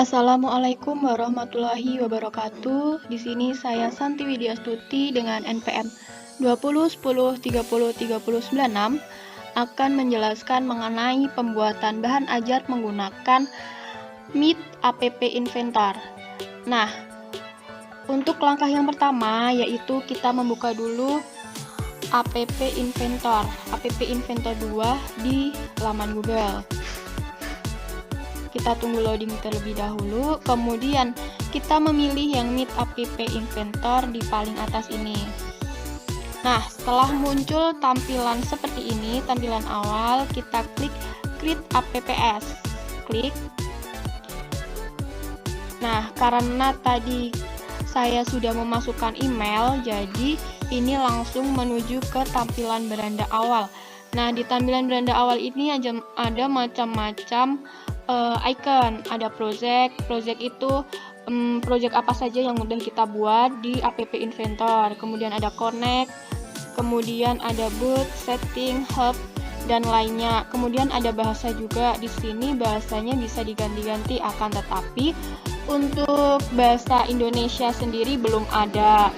Assalamualaikum warahmatullahi wabarakatuh. Di sini saya Santi Widyastuti dengan NPM 201010303096 akan menjelaskan mengenai pembuatan bahan ajar menggunakan Meet App Inventor. Nah, untuk langkah yang pertama yaitu kita membuka dulu App Inventor 2 di laman Google. Kita tunggu loading terlebih dahulu, kemudian kita memilih yang Meet App Inventor di paling atas ini. Nah, setelah muncul tampilan seperti ini, tampilan awal, kita klik Create Apps. Klik. Nah, karena tadi saya sudah memasukkan email, jadi ini langsung menuju ke tampilan beranda awal. Nah, di tampilan beranda awal ini ada macam-macam icon, ada project itu project apa saja yang mudah kita buat di App Inventor. Kemudian ada connect, kemudian ada boot, setting, help, dan lainnya. Kemudian ada bahasa juga di sini, bahasanya bisa diganti-ganti, akan tetapi untuk bahasa Indonesia sendiri belum ada.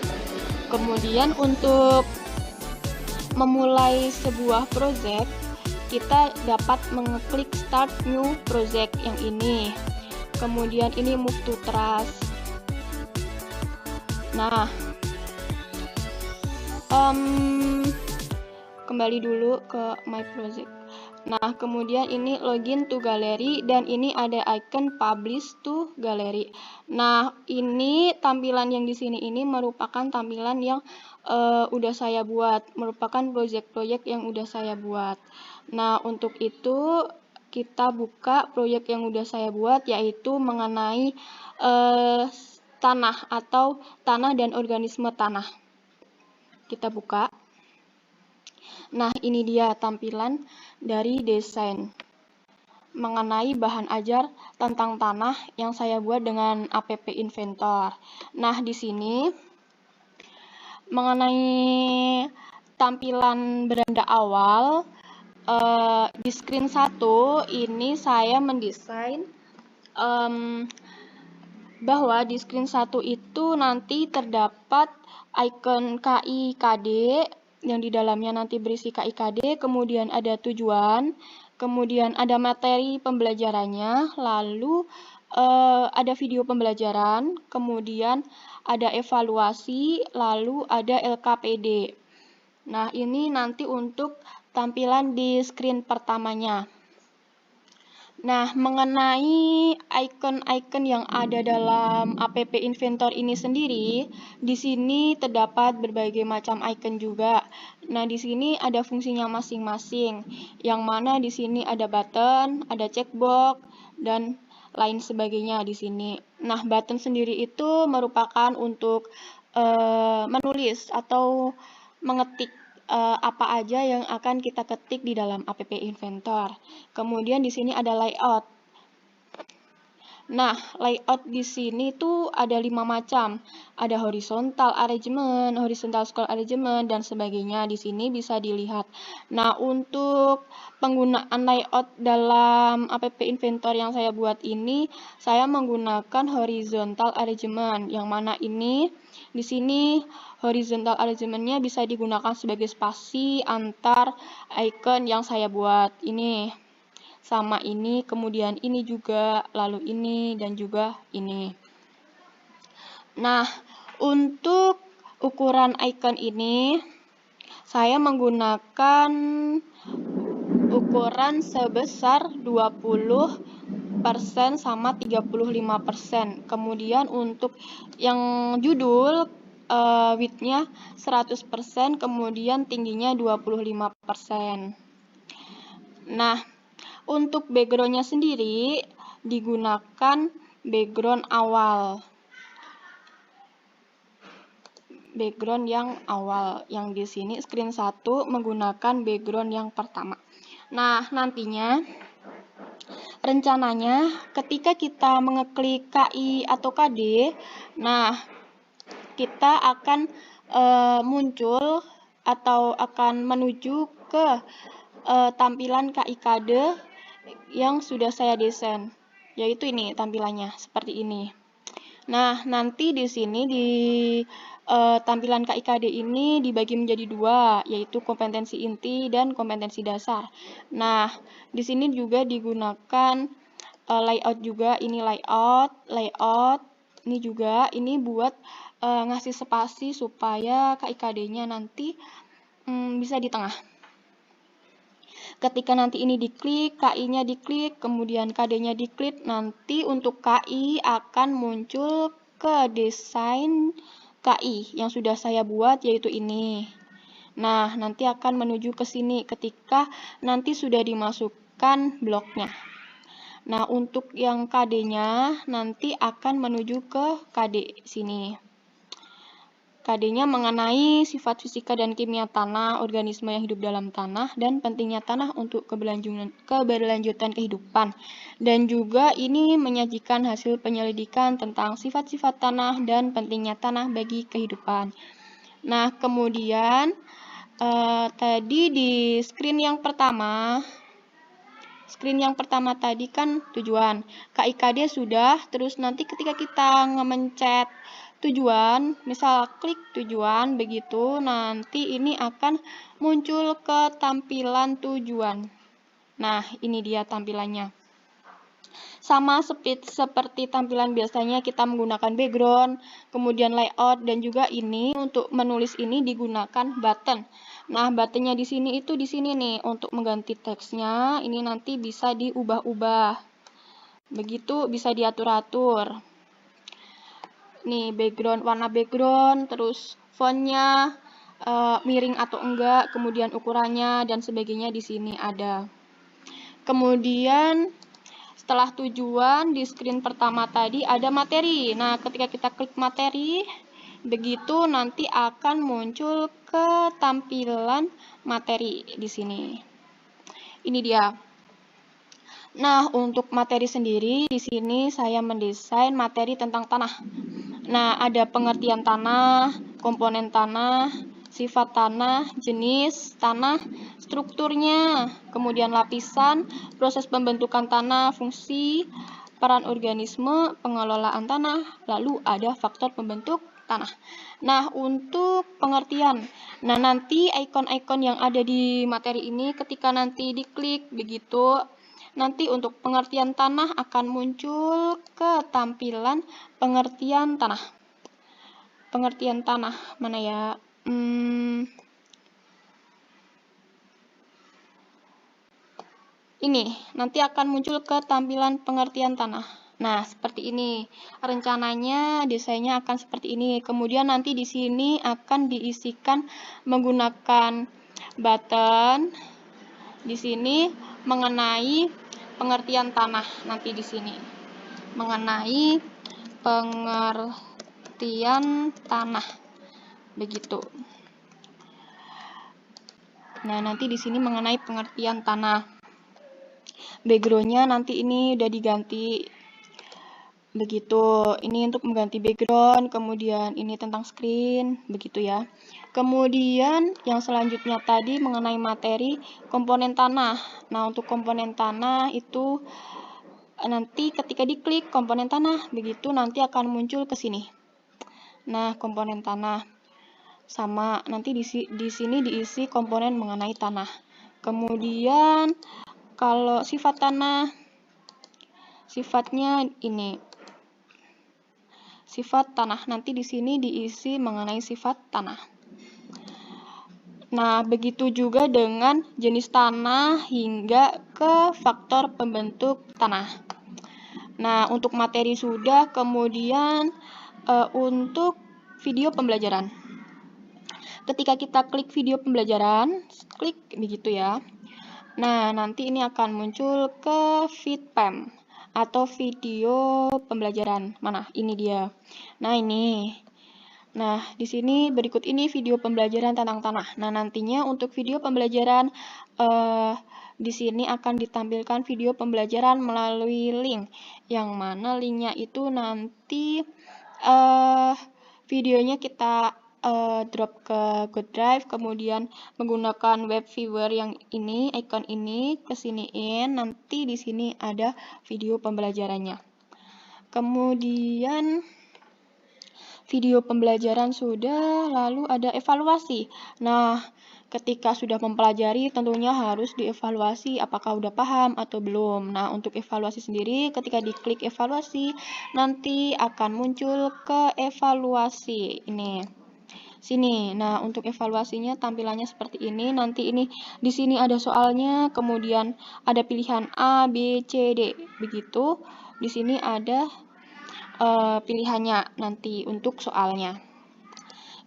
Kemudian untuk memulai sebuah project, kita dapat mengeklik Start New Project yang ini. Kemudian ini Move to Trust. Nah, kembali dulu ke My Project. Nah, kemudian ini login to gallery dan ini ada icon publish to gallery. Nah, ini tampilan yang di sini ini merupakan tampilan yang udah saya buat, merupakan project-project yang udah saya buat. Nah, untuk itu kita buka proyek yang udah saya buat, yaitu mengenai tanah atau tanah dan organisme tanah. Kita buka. Nah, ini dia tampilan dari desain mengenai bahan ajar tentang tanah yang saya buat dengan App Inventor. Nah, di sini mengenai tampilan beranda awal, di screen 1 ini saya mendesain bahwa di screen 1 itu nanti terdapat icon KIKD yang di dalamnya nanti berisi KIKD, kemudian ada tujuan, kemudian ada materi pembelajarannya, lalu ada video pembelajaran, kemudian ada evaluasi, lalu ada LKPD. Nah, ini nanti untuk tampilan di screen pertamanya. Nah, mengenai icon-icon yang ada dalam App Inventor ini sendiri, di sini terdapat berbagai macam icon juga. Nah, di sini ada fungsinya masing-masing, yang mana di sini ada button, ada checkbox, dan lain sebagainya di sini. Nah, button sendiri itu merupakan untuk menulis atau mengetik apa aja yang akan kita ketik di dalam App Inventor. Kemudian di sini ada layout. Nah, layout di sini tuh ada 5 macam. Ada horizontal arrangement, horizontal scroll arrangement, dan sebagainya. Di sini bisa dilihat. Nah, untuk penggunaan layout dalam App Inventor yang saya buat ini, saya menggunakan horizontal arrangement. Yang mana ini, di sini horizontal arrangement-nya bisa digunakan sebagai spasi antar icon yang saya buat. Ini sama ini, kemudian ini juga, lalu ini, dan juga ini. Nah, untuk ukuran icon ini, saya menggunakan ukuran sebesar 20% sama 35%. Kemudian untuk yang judul, width-nya 100%, kemudian tingginya 25%. Nah, untuk background-nya sendiri digunakan background awal. Background yang awal, yang di sini screen 1 menggunakan background yang pertama. Nah, nantinya rencananya ketika kita mengeklik KI atau KD, nah kita akan muncul atau akan menuju ke tampilan KIKD yang sudah saya desain. yaitu ini tampilannya seperti ini. Nah, nanti di sini di tampilan KIKD ini dibagi menjadi dua, yaitu kompetensi inti dan kompetensi dasar. Nah, di sini juga digunakan layout juga, ini layout, ini juga, ini buat ngasih spasi supaya KIKD-nya nanti bisa di tengah. Ketika nanti ini diklik, KI-nya diklik, kemudian KD-nya diklik, nanti untuk KI akan muncul ke desain KI yang sudah saya buat, yaitu ini. Nah, nanti akan menuju ke sini ketika nanti sudah dimasukkan bloknya. Nah, untuk yang KD-nya nanti akan menuju ke KD sini. KD-nya mengenai sifat fisika dan kimia tanah, organisme yang hidup dalam tanah, dan pentingnya tanah untuk keberlanjutan kehidupan. Dan juga ini menyajikan hasil penyelidikan tentang sifat-sifat tanah dan pentingnya tanah bagi kehidupan. Nah, kemudian tadi di screen yang pertama tadi kan tujuan. KIKD sudah, terus nanti ketika kita ngemencet tujuan, misal klik tujuan, begitu nanti ini akan muncul ke tampilan tujuan. Nah, ini dia tampilannya. Sama seperti tampilan biasanya kita menggunakan background, kemudian layout, dan juga ini untuk menulis ini digunakan button. Nah, buttonnya di sini itu di sini nih untuk mengganti teksnya, ini nanti bisa diubah-ubah. Begitu bisa diatur-atur. Nih background, warna background, terus fontnya miring atau enggak, kemudian ukurannya dan sebagainya di sini ada. Kemudian setelah tujuan di screen pertama tadi ada materi. Nah, ketika kita klik materi, begitu nanti akan muncul ke tampilan materi di sini. Ini dia. Nah, untuk materi sendiri di sini saya mendesain materi tentang tanah. Nah, ada pengertian tanah, komponen tanah, sifat tanah, jenis tanah, strukturnya, kemudian lapisan, proses pembentukan tanah, fungsi, peran organisme, pengelolaan tanah, lalu ada faktor pembentuk tanah. Nah, untuk pengertian, nah nanti ikon-ikon yang ada di materi ini ketika nanti diklik begitu, nanti untuk pengertian tanah akan muncul ke tampilan pengertian tanah. Pengertian tanah mana ya? Ini nanti akan muncul ke tampilan pengertian tanah. Nah, seperti ini. Rencananya desainnya akan seperti ini. Kemudian nanti di sini akan diisikan menggunakan button di sini mengenai pengertian tanah nanti di sini. Mengenai pengertian tanah. Begitu. Nah, nanti di sini mengenai pengertian tanah. Background-nya nanti ini udah diganti. Begitu. Ini untuk mengganti background, kemudian ini tentang screen, begitu ya. Kemudian yang selanjutnya tadi mengenai materi komponen tanah. Nah, untuk komponen tanah itu nanti ketika diklik komponen tanah, begitu nanti akan muncul ke sini. Nah, komponen tanah sama nanti di sini diisi komponen mengenai tanah. Kemudian kalau sifat tanah, sifatnya ini. Sifat tanah nanti di sini diisi mengenai sifat tanah. Nah, begitu juga dengan jenis tanah hingga ke faktor pembentuk tanah. Nah, untuk materi sudah, kemudian untuk video pembelajaran. Ketika kita klik video pembelajaran, klik begitu ya. Nah, nanti ini akan muncul ke VidPam atau video pembelajaran. Mana? Ini dia. Nah, ini. Nah, di sini berikut ini video pembelajaran tentang tanah. Nah, nantinya untuk video pembelajaran di sini akan ditampilkan video pembelajaran melalui link. Yang mana linknya itu nanti videonya kita drop ke Google Drive, kemudian menggunakan web viewer yang ini, icon ini, kesiniin, nanti di sini ada video pembelajarannya. Kemudian video pembelajaran sudah, lalu ada evaluasi. Nah, ketika sudah mempelajari tentunya harus dievaluasi apakah udah paham atau belum. Nah, untuk evaluasi sendiri ketika diklik evaluasi nanti akan muncul ke evaluasi ini. Sini. Nah, untuk evaluasinya tampilannya seperti ini. Nanti ini di sini ada soalnya, kemudian ada pilihan A, B, C, D. Begitu. Di sini ada pilihannya nanti untuk soalnya.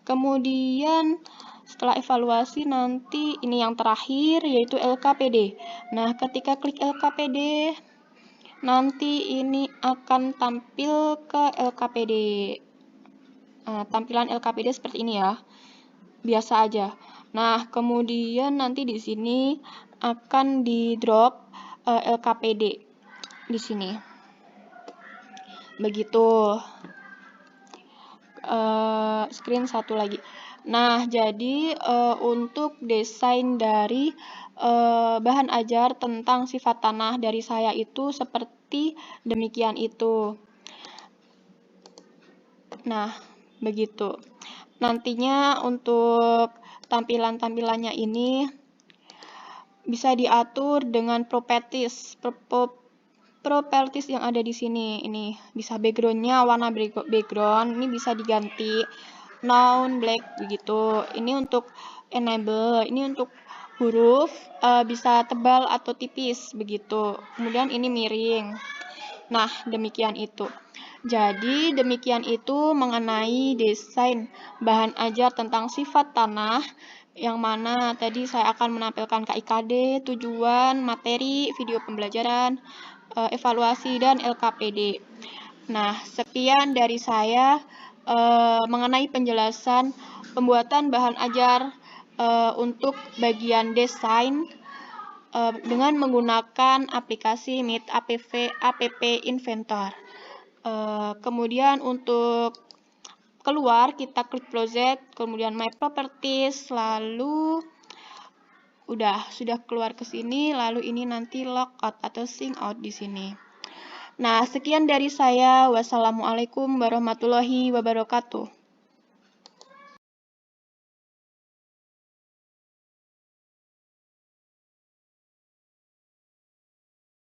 Kemudian setelah evaluasi nanti ini yang terakhir yaitu LKPD. Nah, ketika klik LKPD nanti ini akan tampil ke LKPD. Tampilan LKPD seperti ini ya. Biasa aja. Nah, kemudian nanti di sini akan di drop LKPD di sini. Begitu. Screen satu lagi. Nah, jadi untuk desain dari bahan ajar tentang sifat tanah dari saya itu seperti demikian itu. Nah, begitu. Nantinya untuk tampilan-tampilannya ini bisa diatur dengan properties yang ada di sini. Ini bisa backgroundnya warna background ini bisa diganti noun black begitu. Ini untuk enable, ini untuk huruf bisa tebal atau tipis begitu. Kemudian ini miring. Nah, demikian itu. Jadi demikian itu mengenai desain bahan ajar tentang sifat tanah, yang mana tadi saya akan menampilkan KIKD, tujuan, materi, video pembelajaran, evaluasi, dan LKPD. Nah, sekian dari saya mengenai penjelasan pembuatan bahan ajar untuk bagian desain dengan menggunakan aplikasi Meet app Inventor. Kemudian untuk keluar kita klik project, kemudian my properties, lalu sudah keluar ke sini, lalu ini nanti logout atau sign out di sini. Nah, sekian dari saya. Wassalamualaikum warahmatullahi wabarakatuh.